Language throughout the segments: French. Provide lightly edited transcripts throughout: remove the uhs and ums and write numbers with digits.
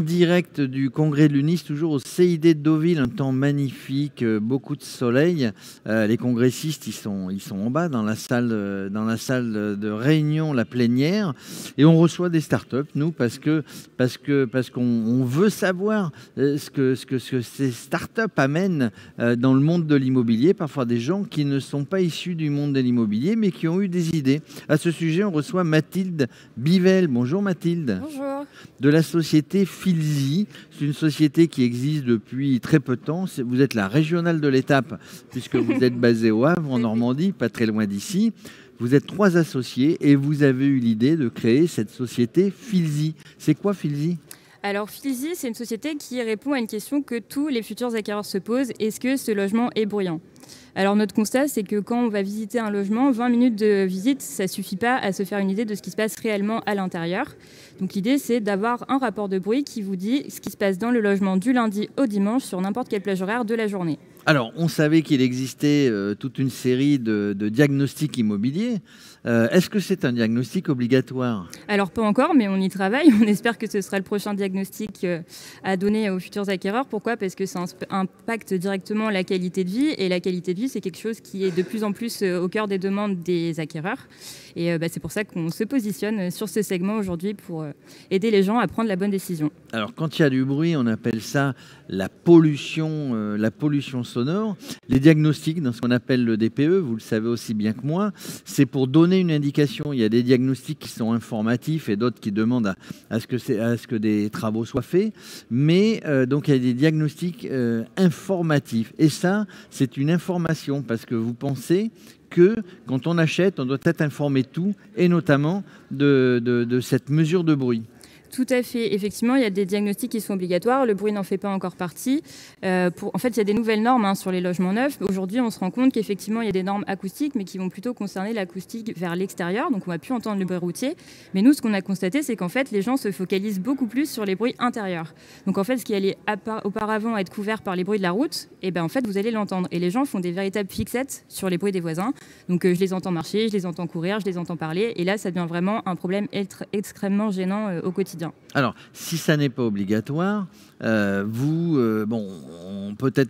en direct du congrès de l'UNIS, toujours au CID de Deauville, un temps magnifique, beaucoup de soleil. Les congressistes, ils sont en bas dans la salle de réunion, la plénière, et on reçoit des startups, nous, parce qu'on veut savoir ce que ces startups amènent dans le monde de l'immobilier. Parfois des gens qui ne sont pas issus du monde de l'immobilier, mais qui ont eu des idées. À ce sujet, on reçoit Mathilde Bivel. Bonjour Mathilde. Bonjour. De la société Filzi. C'est une société qui existe depuis très peu de temps. Vous êtes la régionale de l'étape, puisque vous êtes basé au Havre, en Normandie, pas très loin d'ici. Vous êtes 3 associés et vous avez eu l'idée de créer cette société Filzi. C'est quoi Filzi ? Alors Filzi, c'est une société qui répond à une question que tous les futurs acquéreurs se posent. Est-ce que ce logement est bruyant ? Alors notre constat, c'est que quand on va visiter un logement, 20 minutes de visite, ça ne suffit pas à se faire une idée de ce qui se passe réellement à l'intérieur. Donc l'idée, c'est d'avoir un rapport de bruit qui vous dit ce qui se passe dans le logement du lundi au dimanche sur n'importe quelle plage horaire de la journée. Alors, on savait qu'il existait toute une série de diagnostics immobiliers. Est-ce que c'est un diagnostic obligatoire ? Alors pas encore, mais on y travaille. On espère que ce sera le prochain diagnostic à donner aux futurs acquéreurs. Pourquoi ? Parce que ça impacte directement la qualité de vie. Et la qualité de vie, c'est quelque chose qui est de plus en plus au cœur des demandes des acquéreurs. Et c'est pour ça qu'on se positionne sur ce segment aujourd'hui pour aider les gens à prendre la bonne décision. Alors, quand il y a du bruit, on appelle ça la pollution sonore. Les diagnostics, dans ce qu'on appelle le DPE, vous le savez aussi bien que moi, c'est pour donner une indication. Il y a des diagnostics qui sont informatifs et d'autres qui demandent à ce que des travaux soient faits. Mais donc, il y a des diagnostics informatifs. Et ça, c'est une information parce que vous pensez que quand on achète, on doit être informé de tout, et notamment de cette mesure de bruit. Tout à fait. Effectivement, il y a des diagnostics qui sont obligatoires. Le bruit n'en fait pas encore partie. En fait, il y a des nouvelles normes sur les logements neufs. Aujourd'hui, on se rend compte qu'effectivement, il y a des normes acoustiques, mais qui vont plutôt concerner l'acoustique vers l'extérieur. Donc, on ne va plus entendre le bruit routier. Mais nous, ce qu'on a constaté, c'est qu'en fait, les gens se focalisent beaucoup plus sur les bruits intérieurs. Donc, en fait, ce qui allait auparavant être couvert par les bruits de la route, en fait, vous allez l'entendre. Et les gens font des véritables fixettes sur les bruits des voisins. Donc, je les entends marcher, je les entends courir, je les entends parler. Et là, ça devient vraiment un problème extrêmement gênant au quotidien. Alors, si ça n'est pas obligatoire, peut-être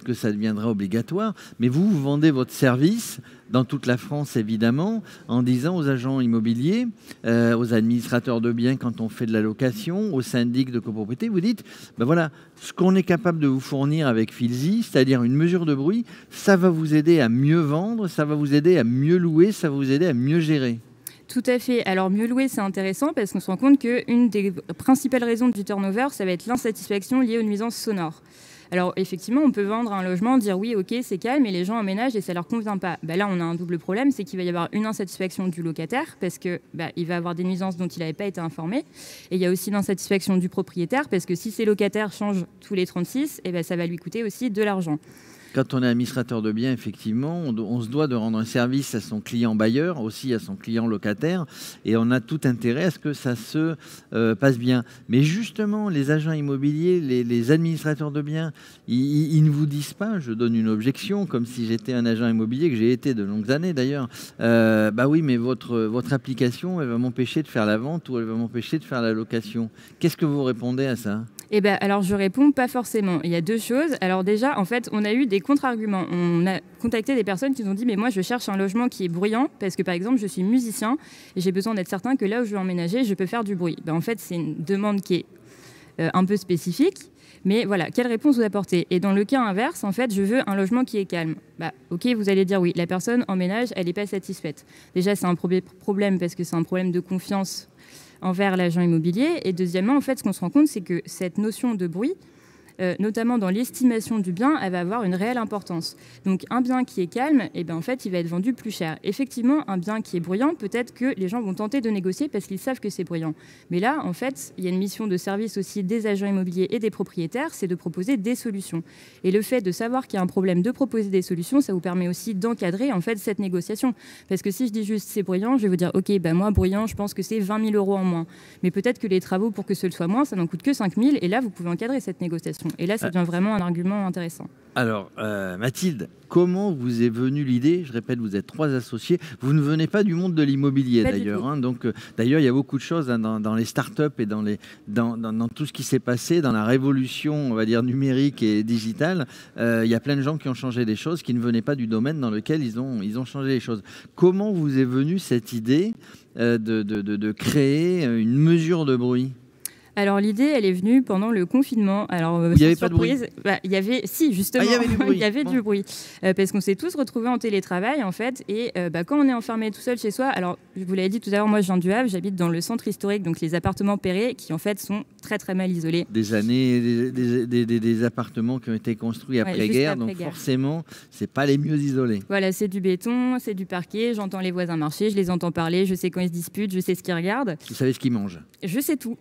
que ça deviendra obligatoire, mais vous vendez votre service dans toute la France, évidemment, en disant aux agents immobiliers, aux administrateurs de biens quand on fait de la location, aux syndics de copropriété, vous dites, voilà, ce qu'on est capable de vous fournir avec Filzi, c'est-à-dire une mesure de bruit, ça va vous aider à mieux vendre, ça va vous aider à mieux louer, ça va vous aider à mieux gérer. Tout à fait. Alors mieux louer, c'est intéressant parce qu'on se rend compte qu'une des principales raisons du turnover, ça va être l'insatisfaction liée aux nuisances sonores. Alors effectivement, on peut vendre un logement, dire oui, ok, c'est calme, et les gens emménagent et ça leur convient pas. Là, on a un double problème, c'est qu'il va y avoir une insatisfaction du locataire parce que il va avoir des nuisances dont il n'avait pas été informé, et il y a aussi l'insatisfaction du propriétaire parce que si ces locataires changent tous les 36, ça va lui coûter aussi de l'argent. Quand on est administrateur de biens, effectivement, on se doit de rendre un service à son client bailleur, aussi à son client locataire, et on a tout intérêt à ce que ça se passe bien. Mais justement, les agents immobiliers, les administrateurs de biens, ils ne vous disent pas, je donne une objection, comme si j'étais un agent immobilier, que j'ai été de longues années d'ailleurs, oui, mais votre application, elle va m'empêcher de faire la vente ou elle va m'empêcher de faire la location. Qu'est-ce que vous répondez à ça ? Alors je réponds pas forcément. Il y a deux choses. Alors déjà, en fait, on a eu des contre-arguments. On a contacté des personnes qui nous ont dit mais moi je cherche un logement qui est bruyant parce que par exemple je suis musicien et j'ai besoin d'être certain que là où je vais emménager, je peux faire du bruit. En fait, c'est une demande qui est un peu spécifique. Mais voilà, quelle réponse vous apportez ? Et dans le cas inverse, en fait, je veux un logement qui est calme. Ok, vous allez dire oui, la personne emménage, elle n'est pas satisfaite. Déjà, c'est un problème parce que c'est un problème de confiance envers l'agent immobilier. Et deuxièmement, en fait, ce qu'on se rend compte, c'est que cette notion de bruit, notamment dans l'estimation du bien, elle va avoir une réelle importance. Donc un bien qui est calme, en fait, il va être vendu plus cher. Effectivement, un bien qui est bruyant, peut-être que les gens vont tenter de négocier parce qu'ils savent que c'est bruyant. Mais là, en fait, il y a une mission de service aussi des agents immobiliers et des propriétaires, c'est de proposer des solutions. Et le fait de savoir qu'il y a un problème, de proposer des solutions, ça vous permet aussi d'encadrer en fait cette négociation. Parce que si je dis juste c'est bruyant, je vais vous dire ok, moi bruyant, je pense que c'est 20 000 € en moins. Mais peut-être que les travaux pour que ce soit moins, ça n'en coûte que 5 000, et là vous pouvez encadrer cette négociation. Et là, ça devient vraiment un argument intéressant. Alors, Mathilde, comment vous est venue l'idée? Je répète, vous êtes 3 associés. Vous ne venez pas du monde de l'immobilier d'ailleurs. Hein, donc, d'ailleurs, il y a beaucoup de choses hein, dans les startups et dans tout ce qui s'est passé, dans la révolution, on va dire, numérique et digitale. Il y a plein de gens qui ont changé des choses, qui ne venaient pas du domaine dans lequel ils ont changé les choses. Comment vous est venue cette idée de créer une mesure de bruit? Alors l'idée, elle est venue pendant le confinement. Alors il n'y avait pas de bruit. Il y avait, si justement, il y avait du bruit. Il y avait du bruit, parce qu'on s'est tous retrouvés en télétravail en fait. Et quand on est enfermé tout seul chez soi, alors je vous l'avais dit tout à l'heure, moi je viens du Havre, j'habite dans le centre historique, donc les appartements Perret qui en fait sont très très mal isolés. Des années, des appartements qui ont été construits après-guerre, donc forcément, c'est pas les mieux isolés. Voilà, c'est du béton, c'est du parquet. J'entends les voisins marcher, je les entends parler, je sais quand ils se disputent, je sais ce qu'ils regardent. Vous savez ce qu'ils mangent. Je sais tout.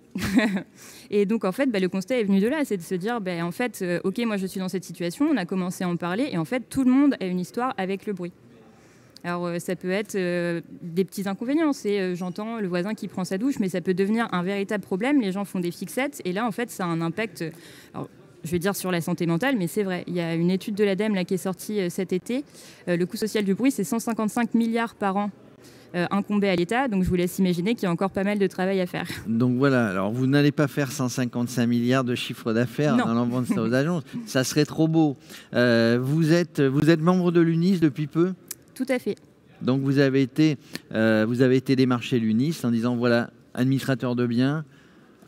Et donc, en fait, le constat est venu de là, c'est de se dire, en fait, ok, moi je suis dans cette situation, on a commencé à en parler, et en fait, tout le monde a une histoire avec le bruit. Alors, ça peut être des petits inconvénients, c'est j'entends le voisin qui prend sa douche, mais ça peut devenir un véritable problème, les gens font des fixettes, et là, en fait, ça a un impact... Alors, je vais dire sur la santé mentale, mais c'est vrai. Il y a une étude de l'ADEME là, qui est sortie cet été. Le coût social du bruit, c'est 155 milliards par an. Incombé à l'État, donc je vous laisse imaginer qu'il y a encore pas mal de travail à faire. Donc voilà, alors vous n'allez pas faire 155 milliards de chiffre d'affaires en allant vendre ça aux agences, ça serait trop beau. Vous êtes membre de l'UNIS depuis peu? Tout à fait. Donc vous avez été démarché l'UNIS en disant voilà, administrateur de biens,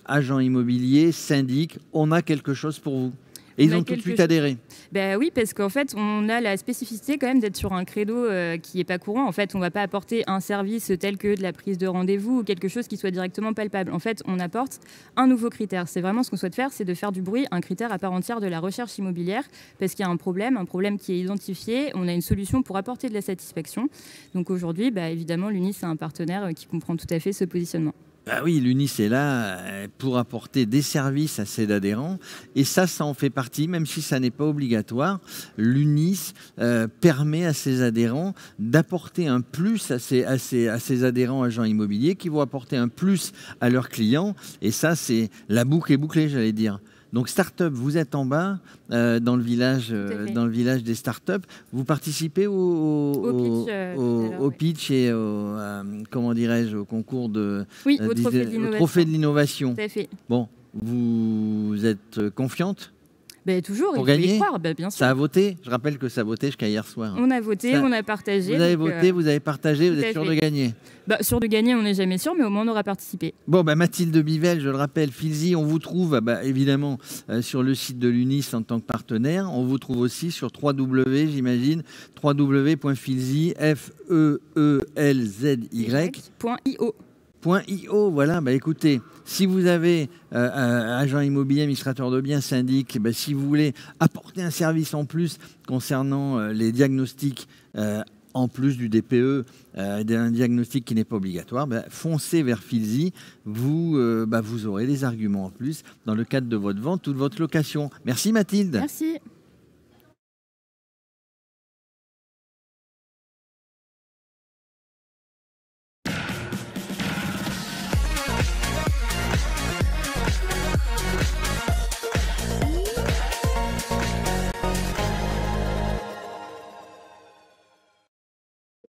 agent immobilier, syndic, on a quelque chose pour vous. Et ils ont tout de suite adhéré. Ben oui, parce qu'en fait, on a la spécificité quand même d'être sur un credo qui n'est pas courant. En fait, on ne va pas apporter un service tel que de la prise de rendez-vous ou quelque chose qui soit directement palpable. En fait, on apporte un nouveau critère. C'est vraiment ce qu'on souhaite faire, c'est de faire du bruit un critère à part entière de la recherche immobilière, parce qu'il y a un problème qui est identifié. On a une solution pour apporter de la satisfaction. Donc aujourd'hui, évidemment, l'UNIS est un partenaire qui comprend tout à fait ce positionnement. Ah oui, l'UNIS est là pour apporter des services à ses adhérents et ça en fait partie, même si ça n'est pas obligatoire. L'UNIS permet à ses adhérents d'apporter un plus à ses adhérents agents immobiliers qui vont apporter un plus à leurs clients et ça, c'est la boucle est bouclée, j'allais dire. Donc start-up, vous êtes en bas dans le village des start-up. Vous participez au pitch et comment dirais-je, au concours de au trophée de l'innovation. Tout à fait. Bon, vous êtes confiante? Toujours, pour gagner, y croire, bien sûr. Ça a voté. Je rappelle que ça a voté jusqu'à hier soir. On a voté, on a partagé. Vous avez voté, vous avez partagé, vous êtes sûr de gagner? Sûr de gagner, on n'est jamais sûr, mais au moins on aura participé. Bon, Mathilde Bivel, je le rappelle, Filzi, on vous trouve évidemment sur le site de l'UNIS en tant que partenaire. On vous trouve aussi sur j'imagine, www.filzy, .io. Voilà, écoutez, si vous avez agent immobilier, administrateur de biens, syndic, si vous voulez apporter un service en plus concernant les diagnostics, en plus du DPE, d'un diagnostic qui n'est pas obligatoire, foncez vers Filzy, vous aurez des arguments en plus dans le cadre de votre vente ou de votre location. Merci Mathilde. Merci.